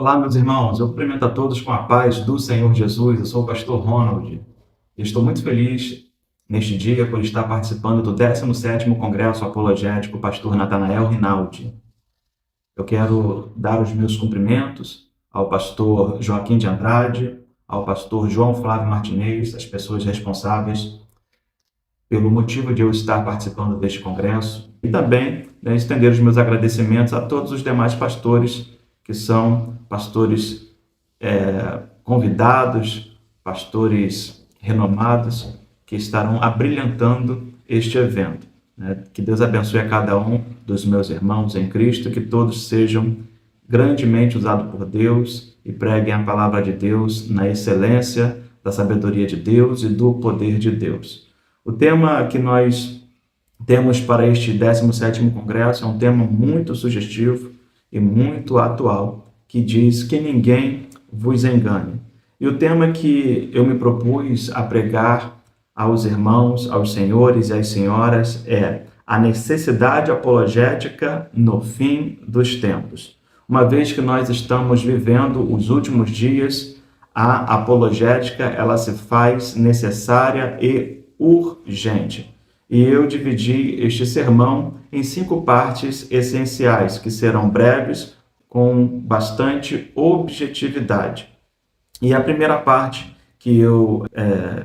Olá, meus irmãos. Eu cumprimento a todos com a paz do Senhor Jesus. Eu sou o pastor Ronald e estou muito feliz neste dia por estar participando do 17º Congresso Apologético Pastor Natanael Rinaldi. Eu quero dar os meus cumprimentos ao pastor Joaquim de Andrade, ao pastor João Flávio Martinez, as pessoas responsáveis pelo motivo de eu estar participando deste congresso, e também estender os meus agradecimentos a todos os demais pastores que são pastores convidados, pastores renomados, que estarão abrilhantando este evento. Que Deus abençoe a cada um dos meus irmãos em Cristo, que todos sejam grandemente usados por Deus e preguem a palavra de Deus na excelência da sabedoria de Deus e do poder de Deus. O tema que nós temos para este 17º Congresso é um tema muito sugestivo e muito atual, que diz que ninguém vos engane. E o tema que eu me propus a pregar aos irmãos, aos senhores e às senhoras é a necessidade apologética no fim dos tempos. Uma vez que nós estamos vivendo os últimos dias, a apologética ela se faz necessária e urgente. E eu dividi este sermão em 5 partes essenciais, que serão breves, com bastante objetividade. E a primeira parte que eu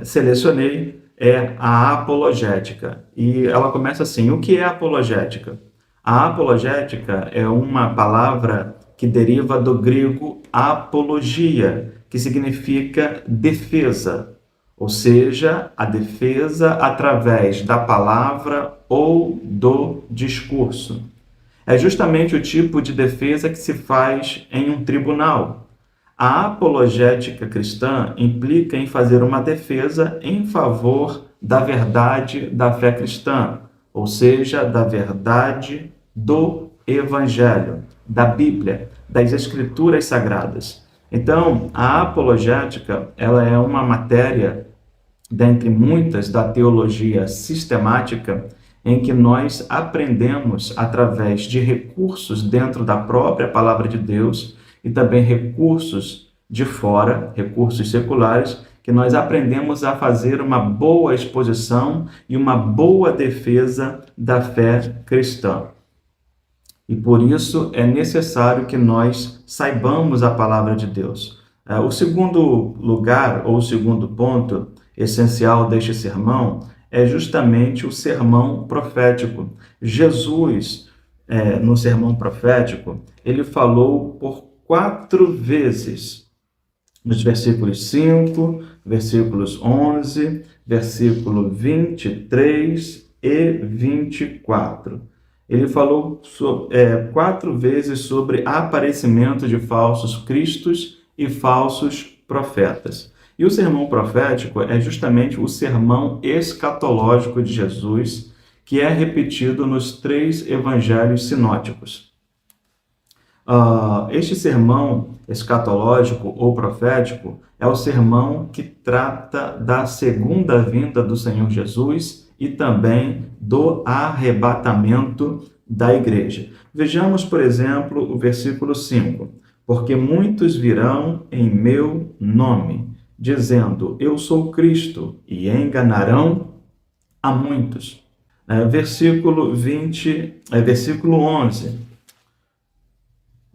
selecionei é a apologética. E ela começa assim: o que é apologética? A apologética é uma palavra que deriva do grego apologia, que significa defesa. Ou seja, a defesa através da palavra ou do discurso. É justamente o tipo de defesa que se faz em um tribunal. A apologética cristã implica em fazer uma defesa em favor da verdade da fé cristã, ou seja, da verdade do Evangelho, da Bíblia, das Escrituras Sagradas. Então, a apologética ela é uma matéria dentre muitas da teologia sistemática, em que nós aprendemos através de recursos dentro da própria palavra de Deus e também recursos de fora, recursos seculares, que nós aprendemos a fazer uma boa exposição e uma boa defesa da fé cristã. E por isso é necessário que nós saibamos a palavra de Deus. O segundo lugar, ou o segundo ponto essencial deste sermão, é justamente o sermão profético. Jesus, no sermão profético, ele falou por 4 vezes, nos versículos 5, versículos 11, versículo 23 e 24. Ele falou 4 vezes sobre aparecimento de falsos cristos e falsos profetas. E o sermão profético é justamente o sermão escatológico de Jesus, que é repetido nos 3 evangelhos sinóticos. Este sermão escatológico ou profético é o sermão que trata da segunda vinda do Senhor Jesus e também do arrebatamento da igreja. Vejamos, por exemplo, o versículo 5. Porque muitos virão em meu nome, dizendo, eu sou Cristo, e enganarão a muitos. Versículo 11.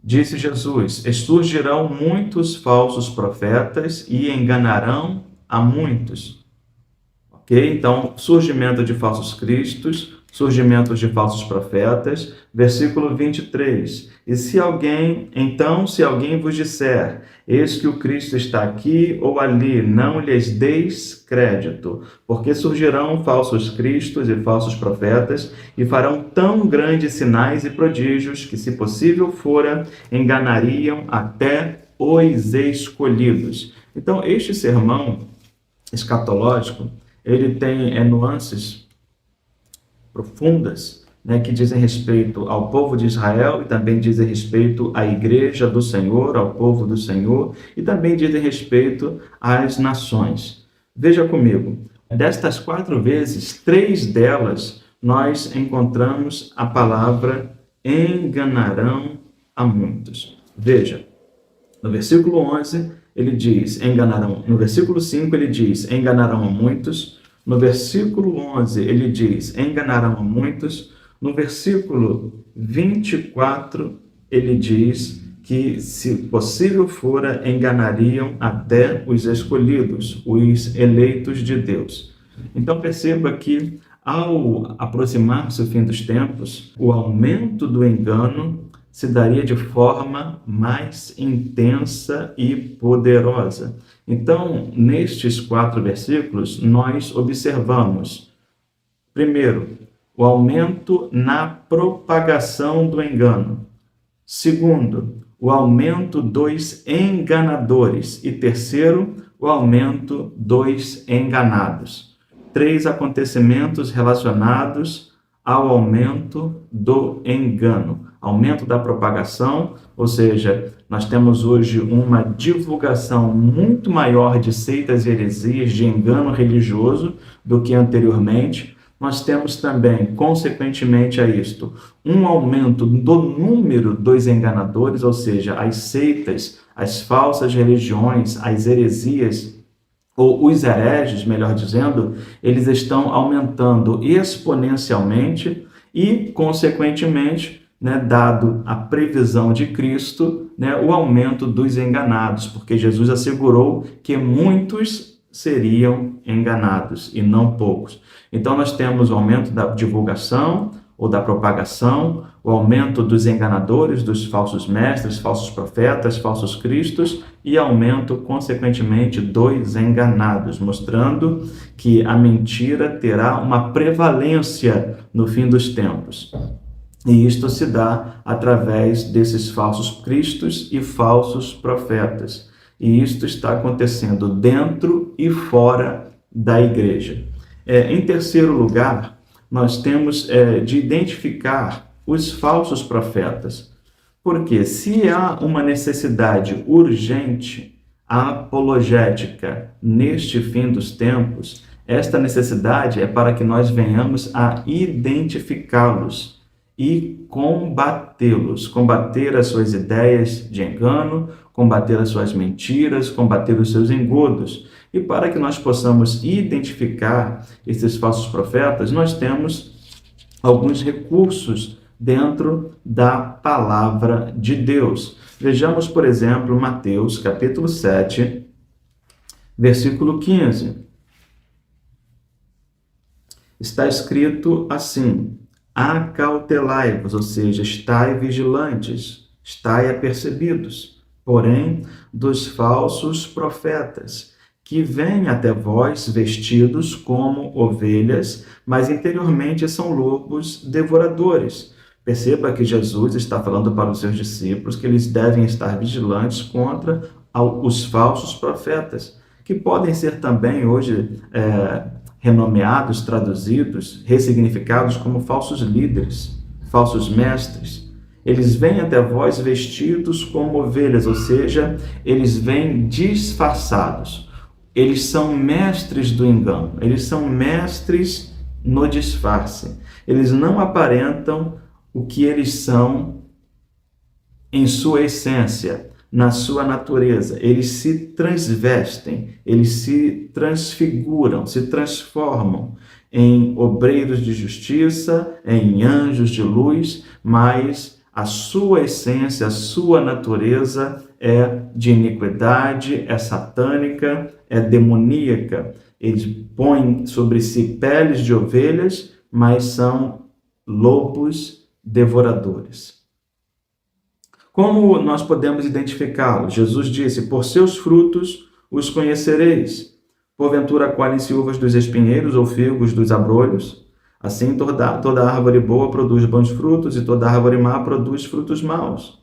Disse Jesus, surgirão muitos falsos profetas e enganarão a muitos. Ok? Então, surgimento de falsos cristos, surgimento de falsos profetas. Versículo 23. E se alguém vos disser, eis que o Cristo está aqui ou ali, não lhes deis crédito, porque surgirão falsos cristos e falsos profetas, e farão tão grandes sinais e prodígios, que, se possível fora, enganariam até os escolhidos. Então, este sermão escatológico, ele tem nuances profundas, que dizem respeito ao povo de Israel e também dizem respeito à igreja do Senhor, ao povo do Senhor, e também dizem respeito às nações. Veja comigo, destas 4 vezes, 3 delas, nós encontramos a palavra enganarão a muitos. Veja, No versículo 11, ele diz, enganarão. No versículo 5, ele diz, enganarão a muitos. No versículo 11, ele diz, enganarão a muitos. No versículo 24, ele diz que, se possível fora, enganariam até os escolhidos, os eleitos de Deus. Então perceba que, ao aproximar-se o fim dos tempos, o aumento do engano se daria de forma mais intensa e poderosa. Então, nestes 4 versículos, nós observamos, primeiro, o aumento na propagação do engano. Segundo, o aumento dos enganadores. E terceiro, o aumento dos enganados. 3 acontecimentos relacionados ao aumento do engano. Aumento da propagação, ou seja, nós temos hoje uma divulgação muito maior de seitas e heresias, de engano religioso, do que anteriormente. Nós temos também, consequentemente a isto, um aumento do número dos enganadores, ou seja, as seitas, as falsas religiões, as heresias, ou os hereges, melhor dizendo, eles estão aumentando exponencialmente e, consequentemente, dado a previsão de Cristo, o aumento dos enganados, porque Jesus assegurou que muitos seriam enganados e não poucos. Então, nós temos o aumento da divulgação ou da propagação, o aumento dos enganadores, dos falsos mestres, falsos profetas, falsos cristos e aumento, consequentemente, dos enganados, mostrando que a mentira terá uma prevalência no fim dos tempos. E isto se dá através desses falsos cristos e falsos profetas. E isto está acontecendo dentro e fora da igreja. Em terceiro lugar, nós temos de identificar os falsos profetas. Porque se há uma necessidade urgente apologética neste fim dos tempos, esta necessidade é para que nós venhamos a identificá-los e combatê-los, combater as suas ideias de engano, combater as suas mentiras, combater os seus engodos. E para que nós possamos identificar esses falsos profetas, nós temos alguns recursos dentro da palavra de Deus. Vejamos, por exemplo, Mateus, capítulo 7, versículo 15. Está escrito assim: acautelai-vos, ou seja, estai vigilantes, estai apercebidos, porém, dos falsos profetas, que vêm até vós vestidos como ovelhas, mas interiormente são lobos devoradores. Perceba que Jesus está falando para os seus discípulos que eles devem estar vigilantes contra os falsos profetas, que podem ser também hoje renomeados, traduzidos, ressignificados como falsos líderes, falsos mestres. Eles vêm até vós vestidos como ovelhas, ou seja, eles vêm disfarçados. Eles são mestres do engano, eles são mestres no disfarce. Eles não aparentam o que eles são em sua essência, na sua natureza. Eles se transvestem, eles se transfiguram, se transformam em obreiros de justiça, em anjos de luz, mas a sua essência, a sua natureza é de iniquidade, é satânica, é demoníaca. Eles põem sobre si peles de ovelhas, mas são lobos devoradores. Como nós podemos identificá-los? Jesus disse: por seus frutos os conhecereis. Porventura colhem-se uvas dos espinheiros ou figos dos abrolhos? Assim toda árvore boa produz bons frutos, e toda árvore má produz frutos maus.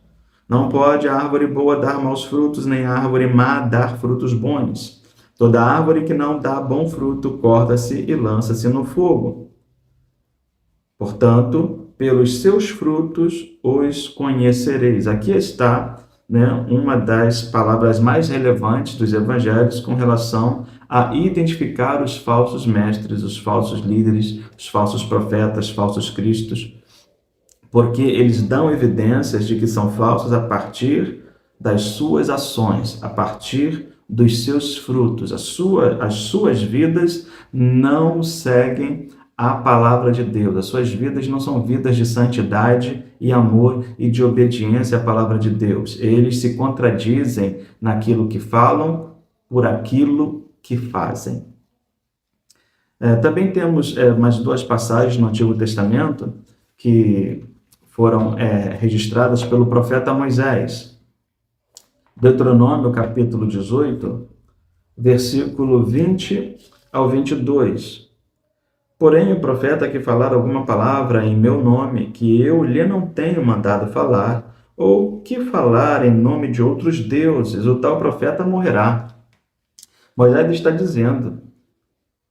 Não pode a árvore boa dar maus frutos, nem a árvore má dar frutos bons. Toda árvore que não dá bom fruto corta-se e lança-se no fogo. Portanto, pelos seus frutos os conhecereis. Aqui está uma das palavras mais relevantes dos evangelhos com relação a identificar os falsos mestres, os falsos líderes, os falsos profetas, falsos cristos, porque eles dão evidências de que são falsos a partir das suas ações, a partir dos seus frutos. As suas vidas não seguem a palavra de Deus. As suas vidas não são vidas de santidade e amor e de obediência à palavra de Deus. Eles se contradizem naquilo que falam por aquilo que fazem. Também temos mais duas passagens no Antigo Testamento que foram registradas pelo profeta Moisés. Deuteronômio, capítulo 18, versículo 20 ao 22. Porém, o profeta que falar alguma palavra em meu nome, que eu lhe não tenho mandado falar, ou que falar em nome de outros deuses, o tal profeta morrerá. Moisés está dizendo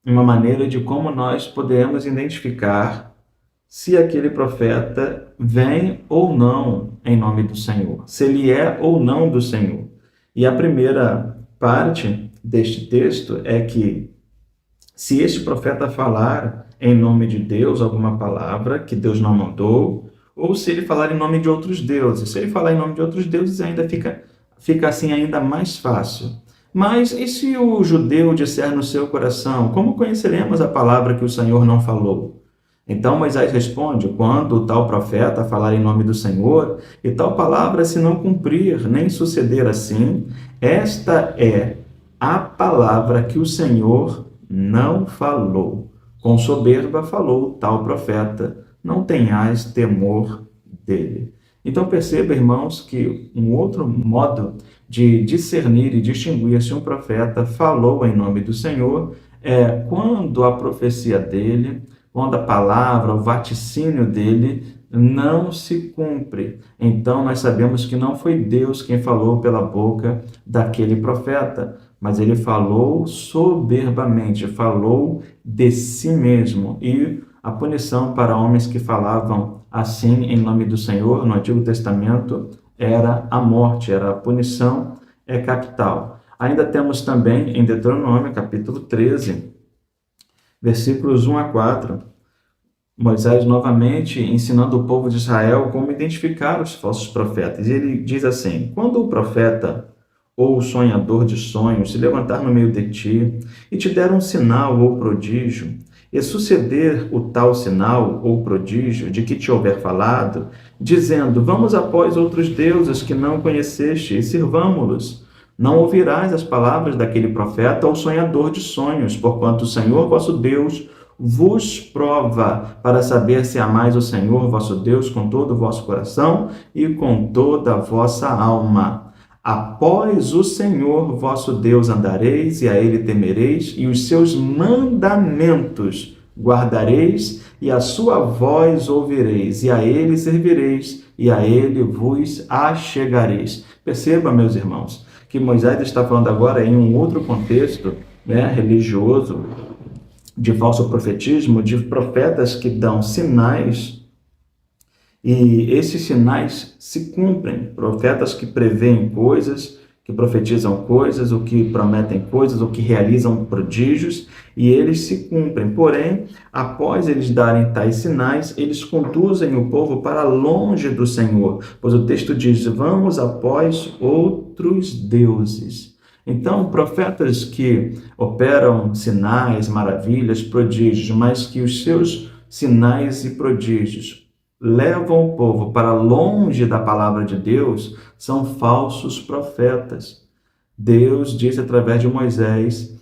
uma maneira de como nós podemos identificar se aquele profeta vem ou não em nome do Senhor, se ele é ou não do Senhor. E a primeira parte deste texto é que se este profeta falar em nome de Deus alguma palavra que Deus não mandou, ou se ele falar em nome de outros deuses. Se ele falar em nome de outros deuses, ainda fica assim ainda mais fácil. Mas e se o judeu disser no seu coração, como conheceremos a palavra que o Senhor não falou? Então Moisés responde, quando o tal profeta falar em nome do Senhor, e tal palavra se não cumprir, nem suceder assim, esta é a palavra que o Senhor não falou. Com soberba falou tal profeta, não tenhais temor dele. Então perceba, irmãos, que um outro modo de discernir e distinguir se um profeta falou em nome do Senhor é quando a profecia dele, quando a palavra, o vaticínio dele não se cumpre. Então nós sabemos que não foi Deus quem falou pela boca daquele profeta, mas ele falou soberbamente, falou de si mesmo. E a punição para homens que falavam assim em nome do Senhor no Antigo Testamento era a morte, era a punição capital. Ainda temos também em Deuteronômio, capítulo 13, versículos 1 a 4, Moisés novamente ensinando o povo de Israel como identificar os falsos profetas. E ele diz assim, quando o profeta ou o sonhador de sonhos se levantar no meio de ti e te der um sinal ou prodígio, e suceder o tal sinal ou prodígio de que te houver falado, dizendo, vamos após outros deuses que não conheceste e sirvamo-los, não ouvirás as palavras daquele profeta ou sonhador de sonhos, porquanto o Senhor vosso Deus vos prova para saber se amais o Senhor vosso Deus com todo o vosso coração e com toda a vossa alma. Após o Senhor vosso Deus andareis e a ele temereis e os seus mandamentos guardareis e a sua voz ouvireis e a ele servireis e a ele vos achegareis. Perceba, meus irmãos, que Moisés está falando agora em um outro contexto, religioso, de falso profetismo, de profetas que dão sinais e esses sinais se cumprem. Profetas que preveem coisas, que profetizam coisas, ou que prometem coisas, ou que realizam prodígios, e eles se cumprem. Porém, após eles darem tais sinais, eles conduzem o povo para longe do Senhor, pois o texto diz, vamos após outros deuses. Então, profetas que operam sinais, maravilhas, prodígios, mas que os seus sinais e prodígios levam o povo para longe da palavra de Deus, são falsos profetas. Deus disse através de Moisés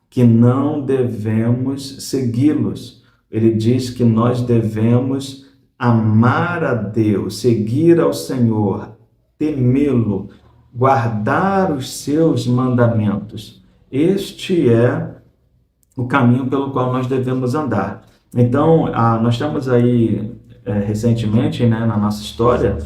que não devemos segui-los. Ele diz que nós devemos amar a Deus, seguir ao Senhor, temê-lo, guardar os seus mandamentos. Este é o caminho pelo qual nós devemos andar. Então, nós temos aí recentemente, na nossa história,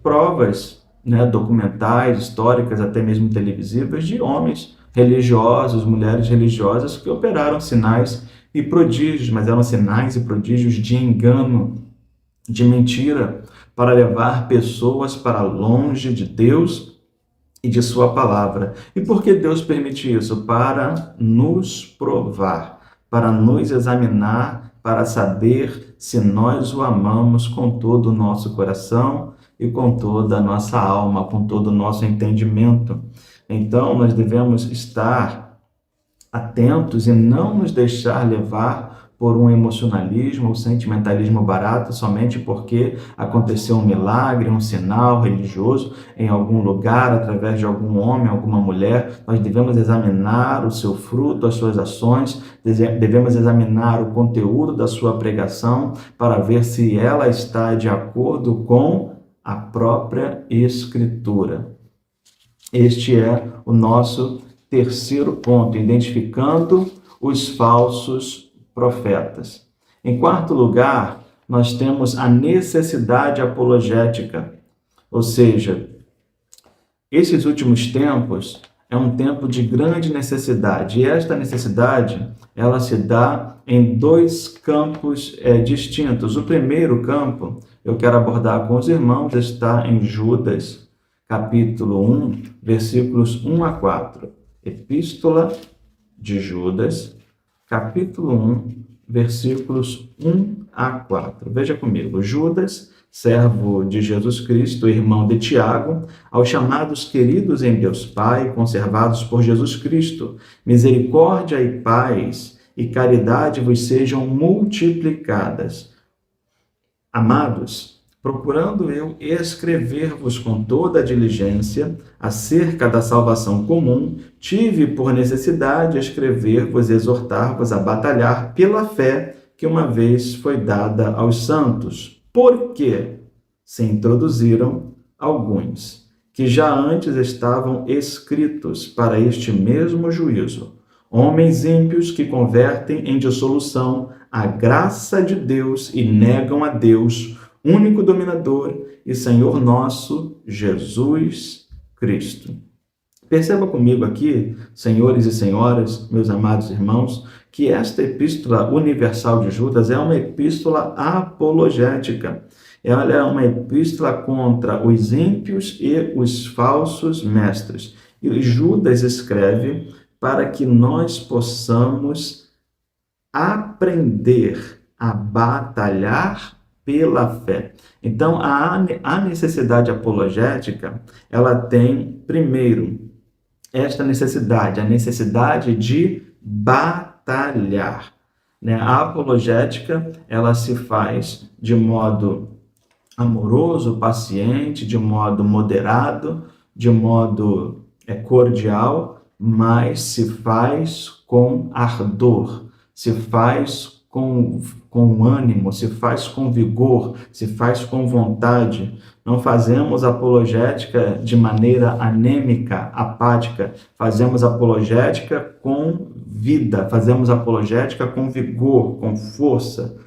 provas documentais, históricas, até mesmo televisivas, de homens religiosos, mulheres religiosas que operaram sinais e prodígios, mas eram sinais e prodígios de engano, de mentira, para levar pessoas para longe de Deus e de sua palavra. E por que Deus permite isso? Para nos provar, para nos examinar, para saber se nós o amamos com todo o nosso coração e com toda a nossa alma, com todo o nosso entendimento. Então, nós devemos estar atentos e não nos deixar levar por um emocionalismo ou sentimentalismo barato somente porque aconteceu um milagre, um sinal religioso em algum lugar, através de algum homem, alguma mulher. Nós devemos examinar o seu fruto, as suas ações, devemos examinar o conteúdo da sua pregação para ver se ela está de acordo com a própria Escritura. Este é o nosso terceiro ponto, identificando os falsos profetas. Em quarto lugar, nós temos a necessidade apologética, ou seja, esses últimos tempos é um tempo de grande necessidade, e esta necessidade, ela se dá em dois campos distintos. O primeiro campo, eu quero abordar com os irmãos, está em Judas, capítulo 1, versículos 1 a 4. Epístola de Judas, capítulo 1, versículos 1 a 4. Veja comigo. Judas, servo de Jesus Cristo, irmão de Tiago, aos chamados queridos em Deus Pai, conservados por Jesus Cristo, misericórdia e paz e caridade vos sejam multiplicadas. Amados, procurando eu escrever-vos com toda a diligência acerca da salvação comum, tive por necessidade escrever-vos e exortar-vos a batalhar pela fé que uma vez foi dada aos santos. Porque se introduziram alguns, que já antes estavam escritos para este mesmo juízo, homens ímpios que convertem em dissolução a graça de Deus e negam a Deus, único dominador e Senhor nosso, Jesus Cristo. Perceba comigo aqui, senhores e senhoras, meus amados irmãos, que esta epístola universal de Judas é uma epístola apologética. Ela é uma epístola contra os ímpios e os falsos mestres. E Judas escreve para que nós possamos aprender a batalhar pela fé. Então, a necessidade apologética, ela tem, primeiro, esta necessidade, a necessidade de batalhar. A apologética, ela se faz de modo amoroso, paciente, de modo moderado, de modo cordial, mas se faz com ardor, se faz com ânimo, se faz com vigor, se faz com vontade. Não fazemos apologética de maneira anêmica, apática. Fazemos apologética com vida, fazemos apologética com vigor, com força,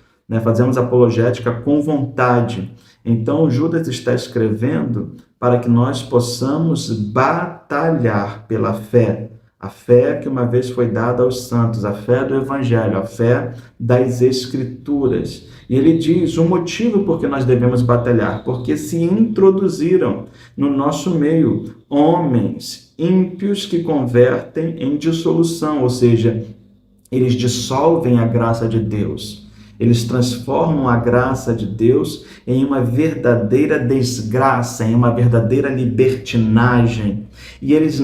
Fazemos apologética com vontade. Então, Judas está escrevendo para que nós possamos batalhar pela fé, a fé que uma vez foi dada aos santos, a fé do Evangelho, a fé das Escrituras. E ele diz o motivo por que nós devemos batalhar, porque se introduziram no nosso meio homens ímpios que convertem em dissolução, ou seja, eles dissolvem a graça de Deus. Eles transformam a graça de Deus em uma verdadeira desgraça, em uma verdadeira libertinagem. E eles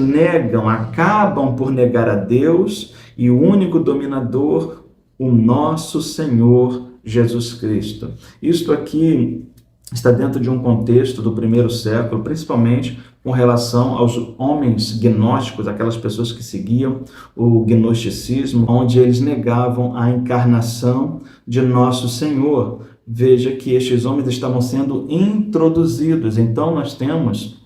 acabam por negar a Deus e o único dominador, o nosso Senhor Jesus Cristo. Isto aqui está dentro de um contexto do primeiro século, principalmente com relação aos homens gnósticos, aquelas pessoas que seguiam o gnosticismo, onde eles negavam a encarnação de nosso Senhor. Veja que estes homens estavam sendo introduzidos. Então, nós temos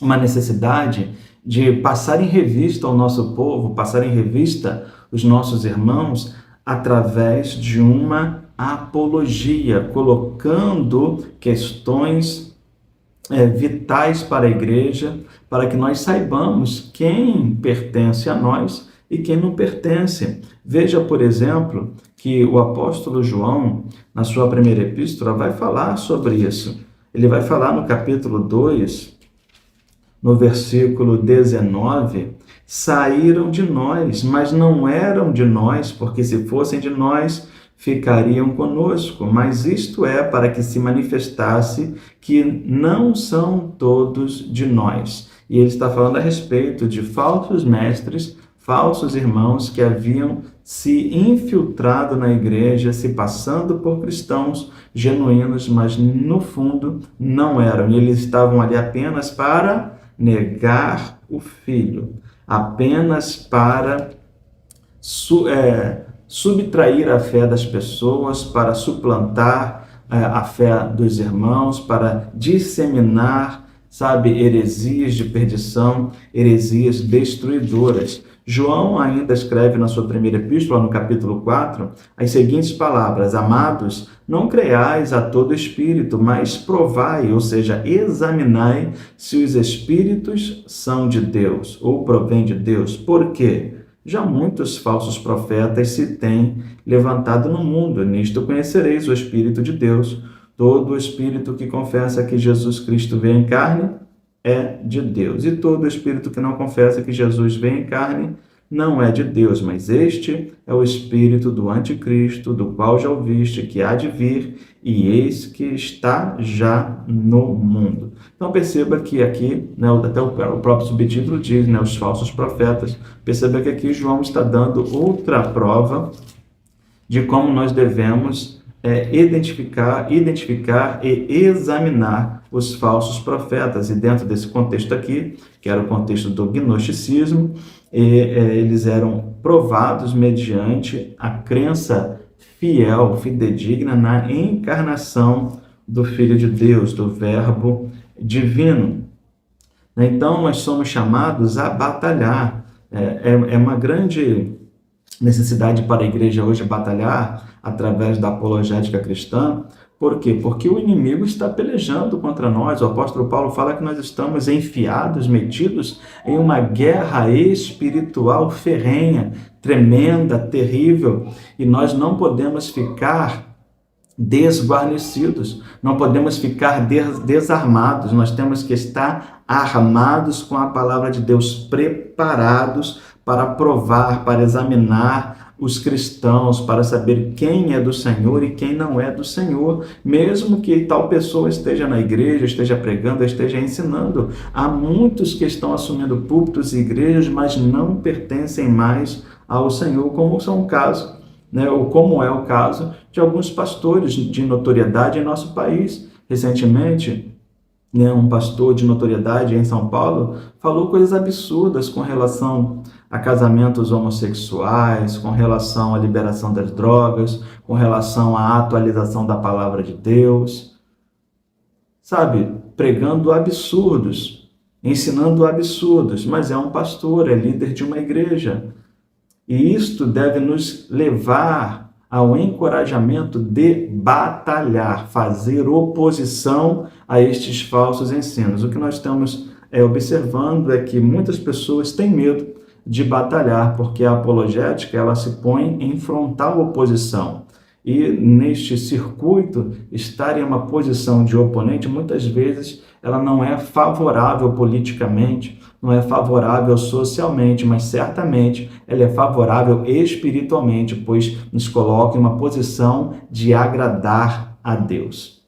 uma necessidade de passar em revista o nosso povo, passar em revista os nossos irmãos, através de uma apologia, colocando questões vitais para a igreja, para que nós saibamos quem pertence a nós e quem não pertence. Veja, por exemplo, que o apóstolo João, na sua primeira epístola, vai falar sobre isso. Ele vai falar no capítulo 2, no versículo 19, saíram de nós, mas não eram de nós, porque se fossem de nós, ficariam conosco, mas isto é para que se manifestasse que não são todos de nós. E ele está falando a respeito de falsos mestres, falsos irmãos que haviam se infiltrado na igreja, se passando por cristãos genuínos, mas no fundo não eram. E eles estavam ali apenas para negar o Filho, apenas para subtrair a fé das pessoas, para suplantar a fé dos irmãos, para disseminar, heresias de perdição, heresias destruidoras. João ainda escreve na sua primeira epístola, no capítulo 4, as seguintes palavras: amados, não creiais a todo espírito, mas provai, ou seja, examinai se os espíritos são de Deus ou provêm de Deus. Por quê? Já muitos falsos profetas se têm levantado no mundo. Nisto conhecereis o Espírito de Deus. Todo espírito que confessa que Jesus Cristo veio em carne é de Deus. E todo espírito que não confessa que Jesus veio em carne não é de Deus, mas este é o espírito do anticristo, do qual já ouviste que há de vir, e eis que está já no mundo. Então perceba que aqui, até o próprio subtítulo diz, os falsos profetas. Perceba que aqui João está dando outra prova de como nós devemos identificar e examinar os falsos profetas. E dentro desse contexto aqui, que era o contexto do gnosticismo, eles eram provados mediante a crença fiel, fidedigna na encarnação do Filho de Deus, do Verbo divino. Então, nós somos chamados a batalhar. É uma grande necessidade para a igreja hoje batalhar através da apologética cristã. Por quê? Porque o inimigo está pelejando contra nós. O apóstolo Paulo fala que nós estamos enfiados, metidos em uma guerra espiritual ferrenha, tremenda, terrível, e nós não podemos ficar desguarnecidos, não podemos ficar desarmados, nós temos que estar armados com a palavra de Deus, preparados para provar, para examinar os cristãos, para saber quem é do Senhor e quem não é do Senhor, mesmo que tal pessoa esteja na igreja, esteja pregando, esteja ensinando. Há muitos que estão assumindo púlpitos e igrejas, mas não pertencem mais ao Senhor, como é o caso de alguns pastores de notoriedade em nosso país. Recentemente, um pastor de notoriedade em São Paulo falou coisas absurdas com relação a casamentos homossexuais, com relação à liberação das drogas, com relação à atualização da palavra de Deus, pregando absurdos, ensinando absurdos, mas é um pastor, é líder de uma igreja. E isto deve nos levar ao encorajamento de batalhar, fazer oposição a estes falsos ensinos. O que nós estamos observando é que muitas pessoas têm medo de batalhar, porque a apologética ela se põe em frontal oposição. E neste circuito, estar em uma posição de oponente, muitas vezes, ela não é favorável politicamente, não é favorável socialmente, mas certamente ela é favorável espiritualmente, pois nos coloca em uma posição de agradar a Deus.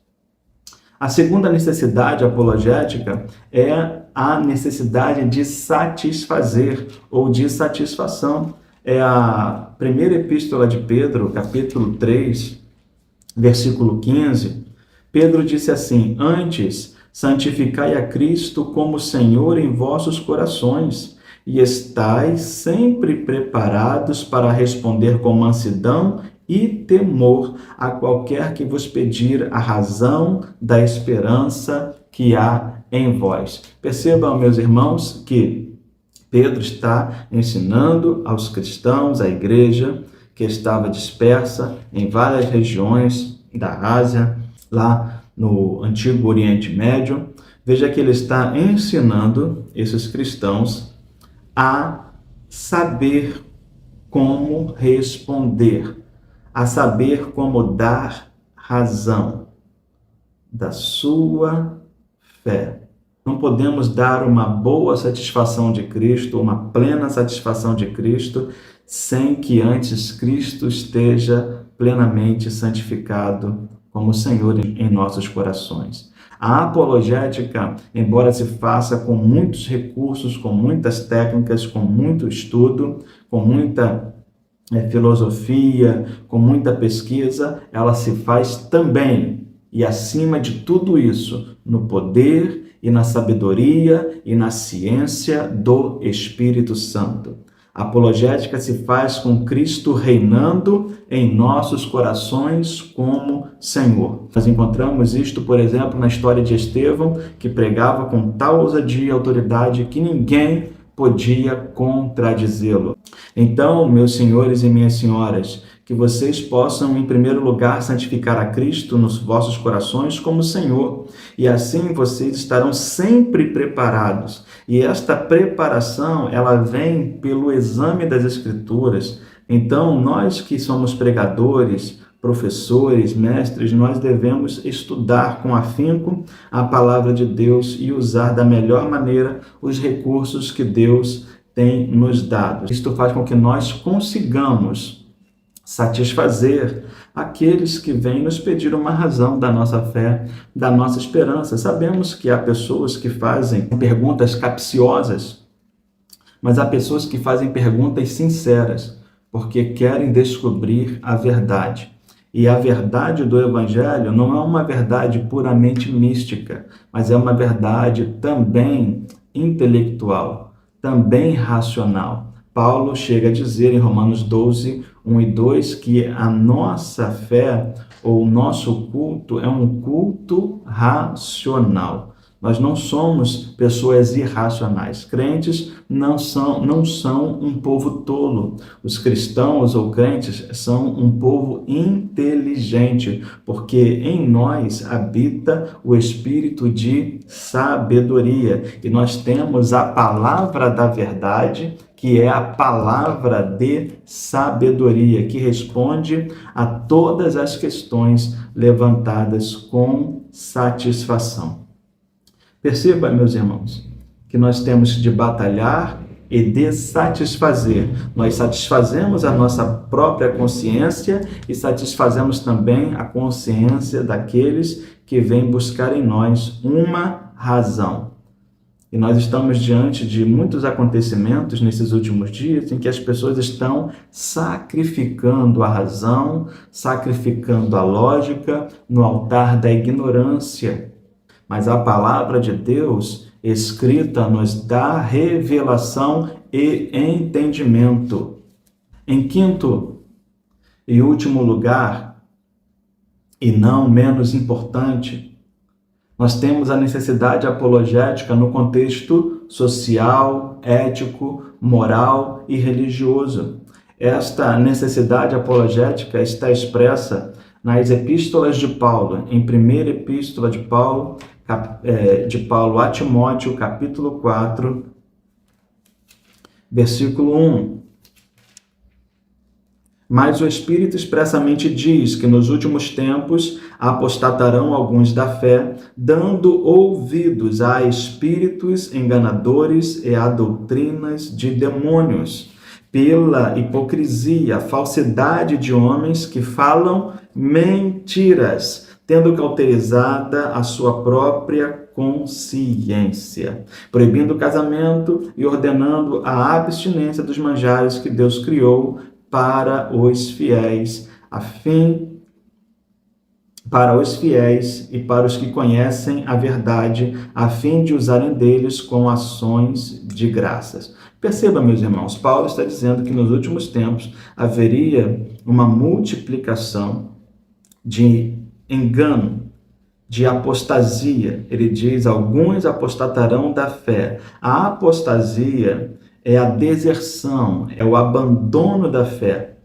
A segunda necessidade apologética é a necessidade de satisfazer ou de satisfação. É a primeira epístola de Pedro, capítulo 3, versículo 15. Pedro disse assim: antes, santificai a Cristo como Senhor em vossos corações, e estais sempre preparados para responder com mansidão e temor a qualquer que vos pedir a razão da esperança que há em vós. Percebam, meus irmãos, que Pedro está ensinando aos cristãos, à igreja, que estava dispersa em várias regiões da Ásia, lá no Antigo Oriente Médio. Veja que ele está ensinando esses cristãos a saber como responder, a saber como dar razão da sua fé. Não podemos dar uma boa satisfação de Cristo, uma plena satisfação de Cristo, sem que antes Cristo esteja plenamente santificado como Senhor em nossos corações. A apologética, embora se faça com muitos recursos, com muitas técnicas, com muito estudo, com muita filosofia, com muita pesquisa, ela se faz também, e acima de tudo isso, no poder e na sabedoria e na ciência do Espírito Santo. A apologética se faz com Cristo reinando em nossos corações como Senhor. Nós encontramos isto, por exemplo, na história de Estevão, que pregava com tal ousadia e autoridade que ninguém podia contradizê-lo. Então, meus senhores e minhas senhoras, que vocês possam, em primeiro lugar, santificar a Cristo nos vossos corações como Senhor, e assim vocês estarão sempre preparados. E esta preparação, ela vem pelo exame das Escrituras. Então, nós que somos pregadores, professores, mestres, nós devemos estudar com afinco a palavra de Deus e usar da melhor maneira os recursos que Deus tem nos dado. Isto faz com que nós consigamos satisfazer aqueles que vêm nos pedir uma razão da nossa fé, da nossa esperança. Sabemos que há pessoas que fazem perguntas capciosas, mas há pessoas que fazem perguntas sinceras, porque querem descobrir a verdade. E a verdade do Evangelho não é uma verdade puramente mística, mas é uma verdade também intelectual, também racional. Paulo chega a dizer em Romanos 12, 1 e 2, que a nossa fé ou o nosso culto é um culto racional. Nós não somos pessoas irracionais. Crentes não são um povo tolo. Os cristãos ou crentes são um povo inteligente, porque em nós habita o espírito de sabedoria. E nós temos a palavra da verdade, que é a palavra de sabedoria, que responde a todas as questões levantadas com satisfação. Perceba, meus irmãos, que nós temos de batalhar e de satisfazer. Nós satisfazemos a nossa própria consciência e satisfazemos também a consciência daqueles que vêm buscar em nós uma razão. E nós estamos diante de muitos acontecimentos nesses últimos dias em que as pessoas estão sacrificando a razão, sacrificando a lógica no altar da ignorância. Mas a palavra de Deus escrita nos dá revelação e entendimento. Em quinto e último lugar, e não menos importante, nós temos a necessidade apologética no contexto social, ético, moral e religioso. Esta necessidade apologética está expressa nas epístolas de Paulo, em primeira epístola de Paulo a Timóteo, capítulo 4, versículo 1. Mas o Espírito expressamente diz que nos últimos tempos apostatarão alguns da fé, dando ouvidos a espíritos enganadores e a doutrinas de demônios, pela hipocrisia, falsidade de homens que falam mentiras, tendo cauterizada a sua própria consciência, proibindo o casamento e ordenando a abstinência dos manjares que Deus criou para os fiéis, e para os que conhecem a verdade, a fim de usarem deles com ações de graças. Perceba, meus irmãos, Paulo está dizendo que nos últimos tempos haveria uma multiplicação de engano, de apostasia. Ele diz, alguns apostatarão da fé. A apostasia é a deserção, é o abandono da fé.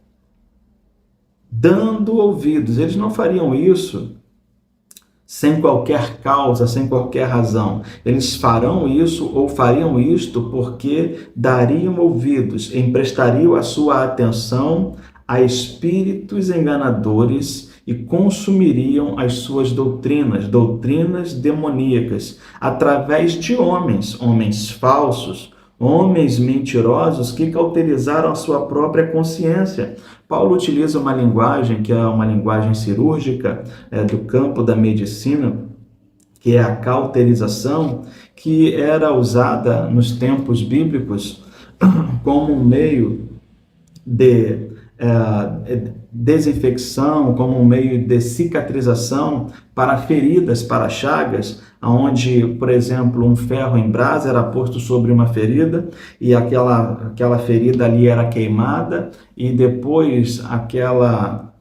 Dando ouvidos. Eles não fariam isso sem qualquer causa, sem qualquer razão. Eles farão isso ou fariam isto porque dariam ouvidos, emprestariam a sua atenção a espíritos enganadores e consumiriam as suas doutrinas demoníacas, através de homens falsos, homens mentirosos que cauterizaram a sua própria consciência. Paulo utiliza uma linguagem que é uma linguagem cirúrgica, do campo da medicina, que é a cauterização, que era usada nos tempos bíblicos como um meio de desinfecção, como um meio de cicatrização para feridas, para chagas, onde, por exemplo, um ferro em brasa era posto sobre uma ferida e aquela ferida ali era queimada e depois aquela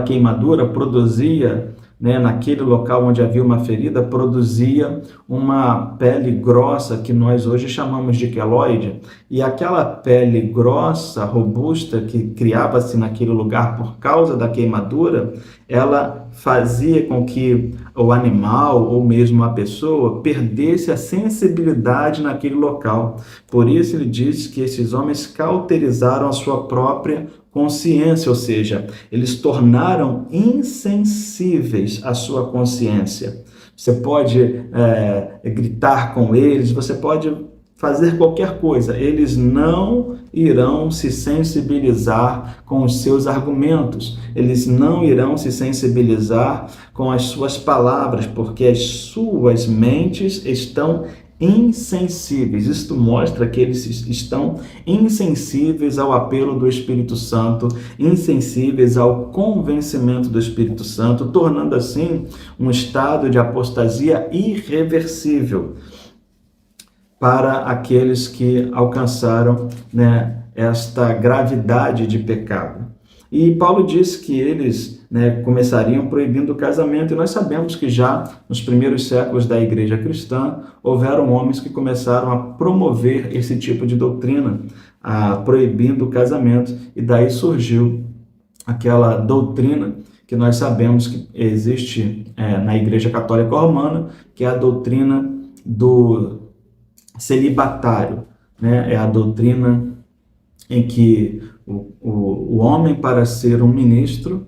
queimadura produzia, naquele local onde havia uma ferida, produzia uma pele grossa que nós hoje chamamos de queloide, e aquela pele grossa, robusta, que criava-se naquele lugar por causa da queimadura, ela fazia com que o animal ou mesmo a pessoa perdesse a sensibilidade naquele local. Por isso ele diz que esses homens cauterizaram a sua própria consciência, ou seja, eles tornaram insensíveis a sua consciência. Você pode gritar com eles, você pode fazer qualquer coisa, eles não irão se sensibilizar com os seus argumentos, eles não irão se sensibilizar com as suas palavras, porque as suas mentes estão insensíveis. Isto mostra que eles estão insensíveis ao apelo do Espírito Santo, insensíveis ao convencimento do Espírito Santo, tornando assim um estado de apostasia irreversível para aqueles que alcançaram, esta gravidade de pecado. E Paulo diz que eles começariam proibindo o casamento, e nós sabemos que já nos primeiros séculos da igreja cristã, houveram homens que começaram a promover esse tipo de doutrina, proibindo o casamento, e daí surgiu aquela doutrina que nós sabemos que existe na Igreja Católica Romana, que é a doutrina do celibatário, é a doutrina em que o homem, para ser um ministro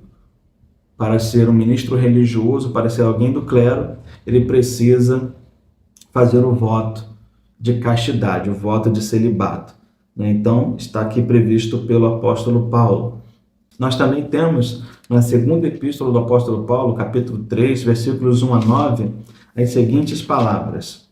religioso, para ser alguém do clero, ele precisa fazer o voto de castidade, o voto de celibato. Então, está aqui previsto pelo apóstolo Paulo. Nós também temos, na segunda epístola do apóstolo Paulo, capítulo 3, versículos 1 a 9, as seguintes palavras: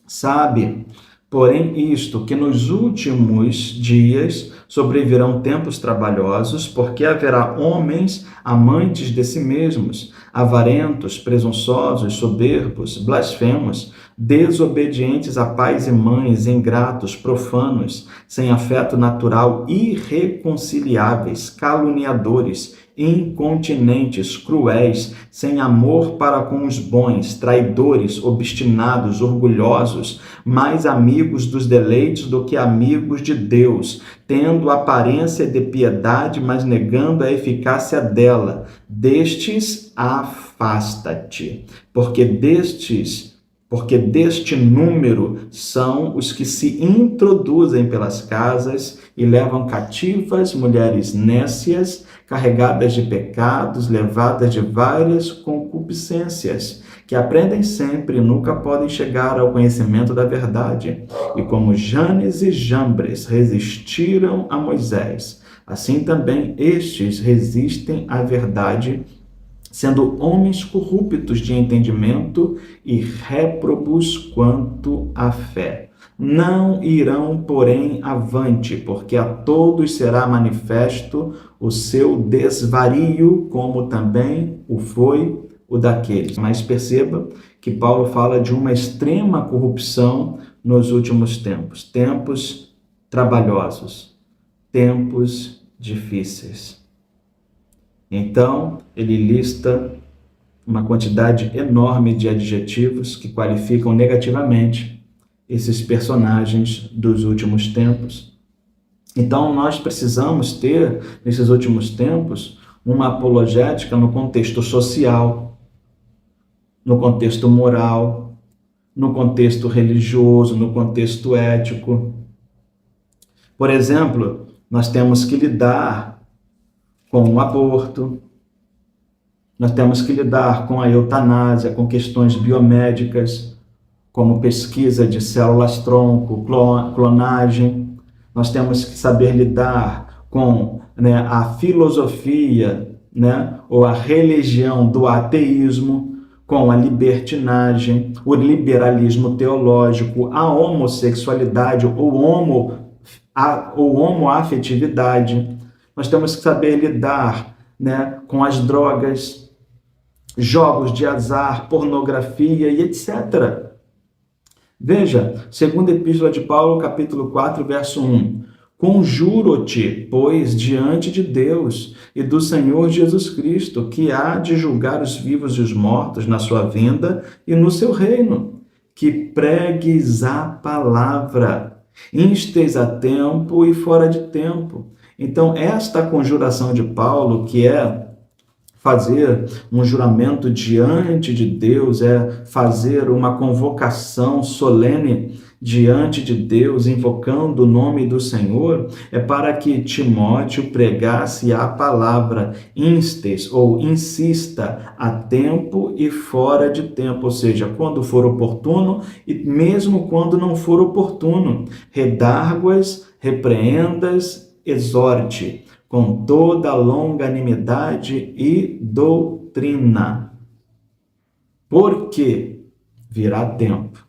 Sabe, porém, isto, que nos últimos dias sobrevirão tempos trabalhosos, porque haverá homens amantes de si mesmos, avarentos, presunçosos, soberbos, blasfemos, desobedientes a pais e mães, ingratos, profanos, sem afeto natural, irreconciliáveis, caluniadores, incontinentes, cruéis, sem amor para com os bons, traidores, obstinados, orgulhosos, mais amigos dos deleites do que amigos de Deus, tendo aparência de piedade, mas negando a eficácia dela. Destes afasta-te, porque deste número são os que se introduzem pelas casas e levam cativas mulheres nécias, carregadas de pecados, levadas de várias concupiscências, que aprendem sempre e nunca podem chegar ao conhecimento da verdade. E como Janes e Jambres resistiram a Moisés, assim também estes resistem à verdade, sendo homens corruptos de entendimento e réprobos quanto à fé. Não irão, porém, avante, porque a todos será manifesto o seu desvario, como também o foi o daqueles. Mas perceba que Paulo fala de uma extrema corrupção nos últimos tempos. Tempos trabalhosos, tempos difíceis. Então, ele lista uma quantidade enorme de adjetivos que qualificam negativamente esses personagens dos últimos tempos. Então, nós precisamos ter, nesses últimos tempos, uma apologética no contexto social, no contexto moral, no contexto religioso, no contexto ético. Por exemplo, nós temos que lidar com o aborto, nós temos que lidar com a eutanásia, com questões biomédicas, como pesquisa de células-tronco, clonagem. Nós temos que saber lidar com, né, a filosofia, né, ou a religião do ateísmo, com a libertinagem, o liberalismo teológico, a homossexualidade ou homoafetividade. Nós temos que saber lidar, né, com as drogas, jogos de azar, pornografia e etc. Veja, segunda epístola de Paulo, capítulo 4, verso 1. Conjuro-te, pois, diante de Deus e do Senhor Jesus Cristo, que há de julgar os vivos e os mortos na sua vinda e no seu reino, que pregues a palavra, instes a tempo e fora de tempo. Então, esta conjuração de Paulo, que é fazer um juramento diante de Deus, é fazer uma convocação solene diante de Deus, invocando o nome do Senhor, é para que Timóteo pregasse a palavra, instes ou insista a tempo e fora de tempo, ou seja, quando for oportuno e mesmo quando não for oportuno, redarguas, repreendas, exorte, com toda longanimidade e doutrina. Porque virá tempo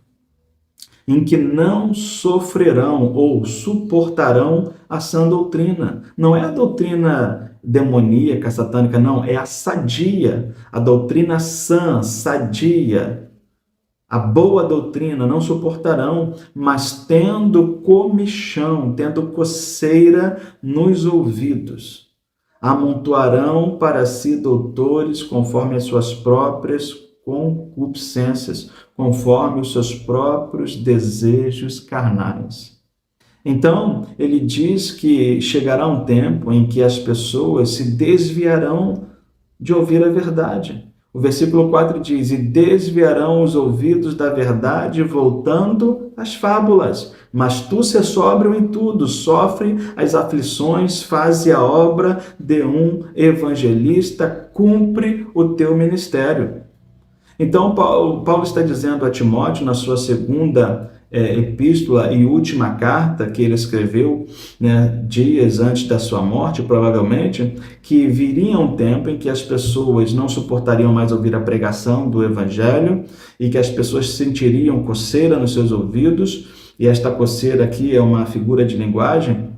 em que não sofrerão ou suportarão a sã doutrina. Não é a doutrina demoníaca, satânica, não, é a sadia, a doutrina sã, sadia. A boa doutrina não suportarão, mas tendo comichão, tendo coceira nos ouvidos, amontoarão para si doutores conforme as suas próprias concupiscências, conforme os seus próprios desejos carnais. Então, ele diz que chegará um tempo em que as pessoas se desviarão de ouvir a verdade. O versículo 4 diz, e desviarão os ouvidos da verdade, voltando às fábulas. Mas tu se sóbrio em tudo, sofre as aflições, faze a obra de um evangelista, cumpre o teu ministério. Então, Paulo está dizendo a Timóteo, na sua segunda epístola e última carta que ele escreveu, né, dias antes da sua morte, provavelmente, que viria um tempo em que as pessoas não suportariam mais ouvir a pregação do Evangelho e que as pessoas sentiriam coceira nos seus ouvidos, e esta coceira aqui é uma figura de linguagem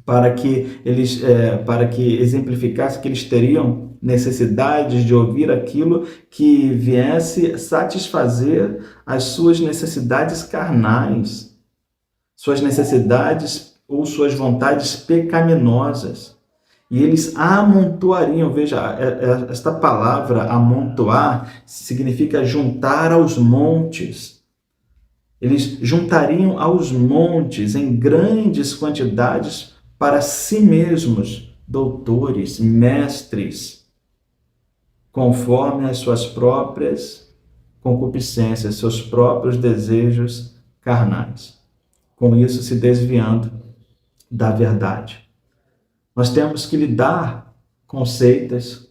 para que exemplificasse que eles teriam necessidades de ouvir aquilo que viesse satisfazer as suas necessidades carnais, suas necessidades ou suas vontades pecaminosas. E eles amontoariam, veja, esta palavra amontoar significa juntar aos montes. Eles juntariam aos montes em grandes quantidades para si mesmos, doutores, mestres, conforme as suas próprias concupiscências, seus próprios desejos carnais. Com isso, se desviando da verdade. Nós temos que lidar com seitas,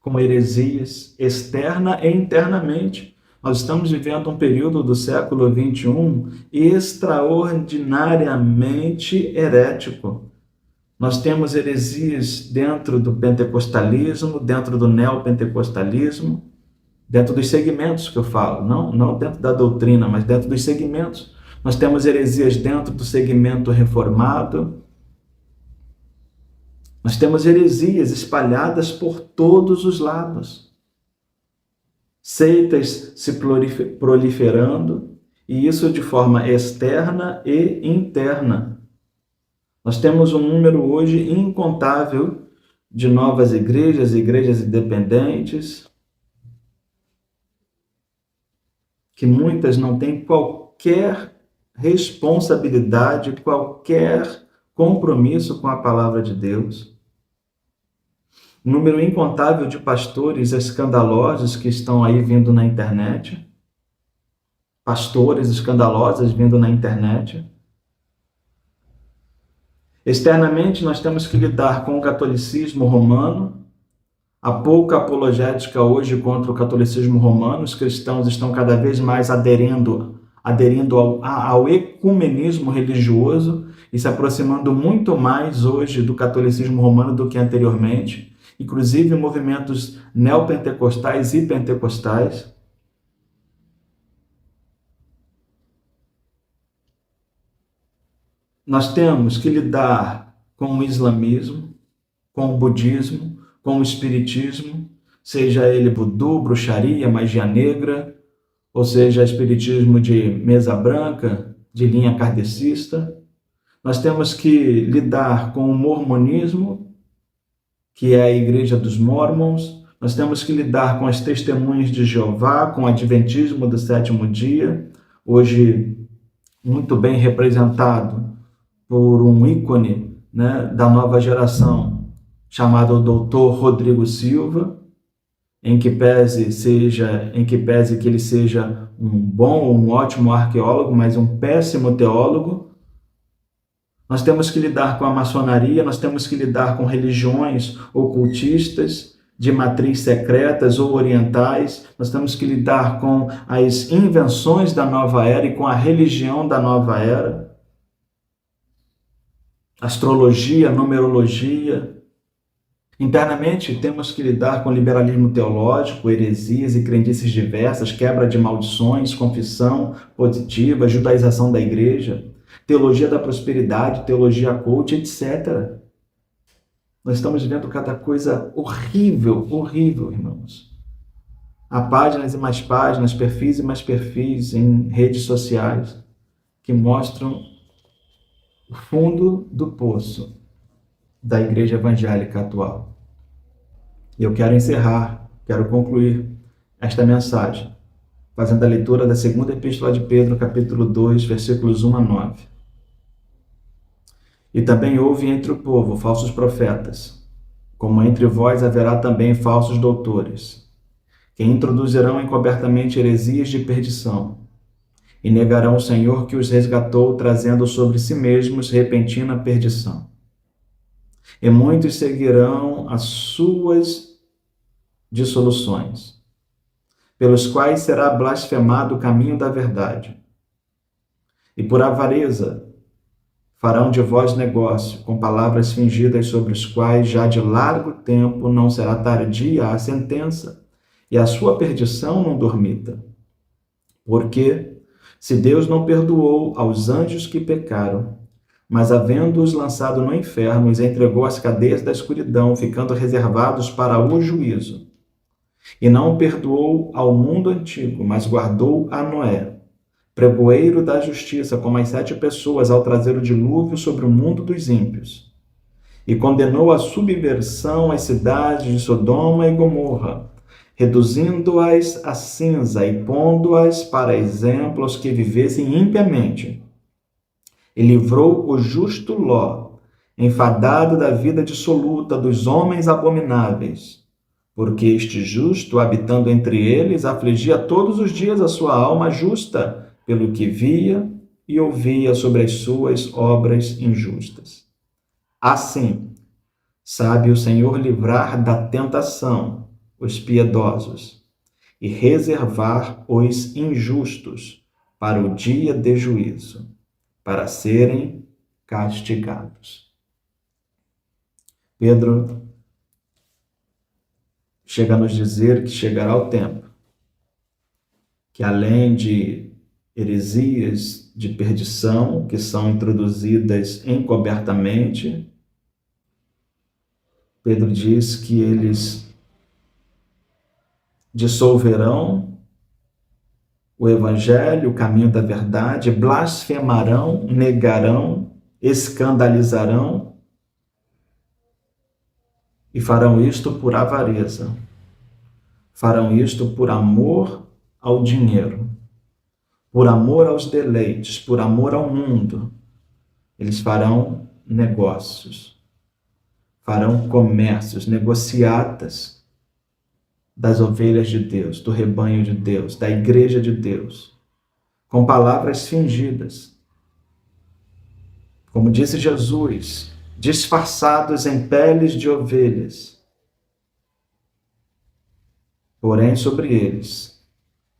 com heresias, externa e internamente. Nós estamos vivendo um período do século XXI extraordinariamente herético. Nós temos heresias dentro do pentecostalismo, dentro do neopentecostalismo, dentro dos segmentos que eu falo, não dentro da doutrina, mas dentro dos segmentos. Nós temos heresias dentro do segmento reformado. Nós temos heresias espalhadas por todos os lados. Seitas se proliferando, e isso de forma externa e interna. Nós temos um número hoje incontável de novas igrejas independentes, que muitas não têm qualquer responsabilidade, qualquer compromisso com a palavra de Deus. Um número incontável de pastores escandalosos que estão aí vindo na internet. Pastores escandalosos vindo na internet. Externamente, nós temos que lidar com o catolicismo romano, Há pouca apologética hoje contra o catolicismo romano. Os cristãos estão cada vez mais aderindo ao ecumenismo religioso e se aproximando muito mais hoje do catolicismo romano do que anteriormente, inclusive movimentos neopentecostais e pentecostais. Nós temos que lidar com o islamismo, com o budismo, com o espiritismo, seja ele vodu, bruxaria, magia negra, ou seja, espiritismo de mesa branca, de linha kardecista. Nós temos que lidar com o mormonismo, que é a igreja dos Mormons. Nós temos que lidar com as testemunhas de Jeová, com o adventismo do sétimo dia, hoje muito bem representado por um ícone, né, da nova geração, chamado Dr. Rodrigo Silva, em que pese que ele seja um ótimo arqueólogo, mas um péssimo teólogo. Nós temos que lidar com a maçonaria, nós temos que lidar com religiões ocultistas, de matriz secretas ou orientais, nós temos que lidar com as invenções da nova era e com a religião da nova era, astrologia, numerologia. Internamente, temos que lidar com liberalismo teológico, heresias e crendices diversas, quebra de maldições, confissão positiva, judaização da igreja, teologia da prosperidade, teologia coach, etc. Nós estamos vendo cada coisa horrível, horrível, irmãos. Há páginas e mais páginas, perfis e mais perfis em redes sociais que mostram o fundo do poço da igreja evangélica atual. E eu quero concluir esta mensagem, fazendo a leitura da segunda epístola de Pedro, capítulo 2, versículos 1 a 9. E também houve entre o povo falsos profetas, como entre vós haverá também falsos doutores, que introduzirão encobertamente heresias de perdição, e negarão o Senhor que os resgatou, trazendo sobre si mesmos repentina perdição. E muitos seguirão as suas dissoluções, pelos quais será blasfemado o caminho da verdade. E por avareza farão de vós negócio, com palavras fingidas, sobre os quais já de largo tempo não será tardia a sentença, e a sua perdição não dormita. Porque, se Deus não perdoou aos anjos que pecaram, mas havendo-os lançado no inferno, os entregou às cadeias da escuridão, ficando reservados para o juízo. E não perdoou ao mundo antigo, mas guardou a Noé, pregoeiro da justiça, como as 7 pessoas, ao trazer o dilúvio sobre o mundo dos ímpios. E condenou à subversão as cidades de Sodoma e Gomorra, reduzindo-as a cinza e pondo-as para exemplo aos que vivessem impiamente. E livrou o justo Ló, enfadado da vida dissoluta dos homens abomináveis, porque este justo, habitando entre eles, afligia todos os dias a sua alma justa, pelo que via e ouvia sobre as suas obras injustas. Assim, sabe o Senhor livrar da tentação os piedosos e reservar os injustos para o dia de juízo, para serem castigados. Pedro chega a nos dizer que chegará o tempo que, além de heresias de perdição que são introduzidas encobertamente, Pedro diz que eles dissolverão o evangelho, o caminho da verdade, blasfemarão, negarão, escandalizarão e farão isto por avareza. Farão isto por amor ao dinheiro, por amor aos deleites, por amor ao mundo. Eles farão negócios, farão comércios, negociatas das ovelhas de Deus, do rebanho de Deus, da igreja de Deus, com palavras fingidas. Como disse Jesus, disfarçados em peles de ovelhas, porém sobre eles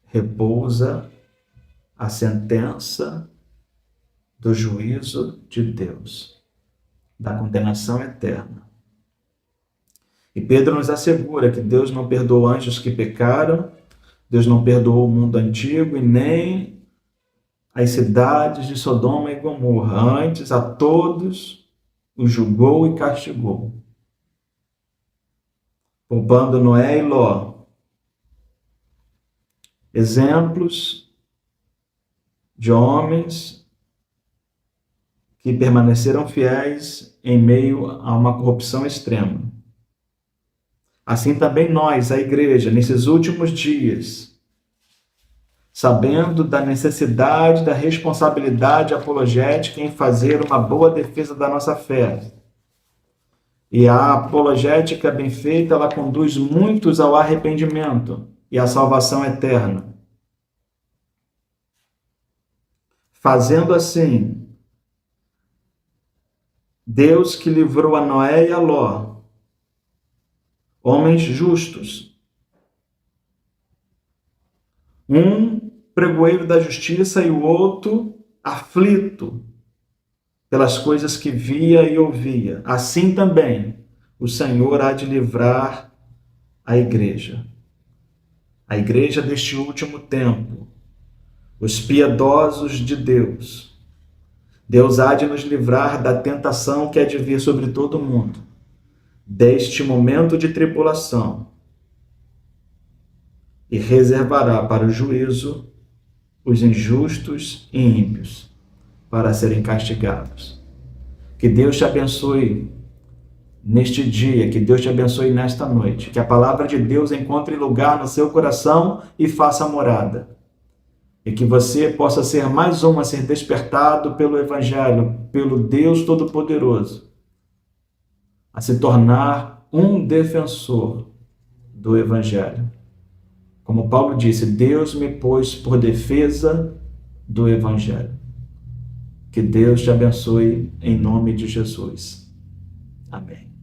repousa a sentença do juízo de Deus, da condenação eterna. E Pedro nos assegura que Deus não perdoou anjos que pecaram, Deus não perdoou o mundo antigo e nem as cidades de Sodoma e Gomorra. Antes, a todos os julgou e castigou, poupando Noé e Ló, exemplos de homens que permaneceram fiéis em meio a uma corrupção extrema. Assim também nós, a igreja, nesses últimos dias, sabendo da necessidade, da responsabilidade apologética em fazer uma boa defesa da nossa fé. E a apologética bem feita, ela conduz muitos ao arrependimento e à salvação eterna. Fazendo assim, Deus que livrou a Noé e a Ló, homens justos, um pregoeiro da justiça e o outro aflito pelas coisas que via e ouvia. Assim também o Senhor há de livrar a igreja deste último tempo, os piedosos de Deus. Deus há de nos livrar da tentação que há de vir sobre todo mundo, deste momento de tribulação, e reservará para o juízo os injustos e ímpios, para serem castigados. Que Deus te abençoe neste dia, que Deus te abençoe nesta noite, que a palavra de Deus encontre lugar no seu coração e faça morada. E que você possa ser mais um a ser despertado pelo Evangelho, pelo Deus Todo-Poderoso, a se tornar um defensor do Evangelho. Como Paulo disse, Deus me pôs por defesa do Evangelho. Que Deus te abençoe em nome de Jesus. Amém.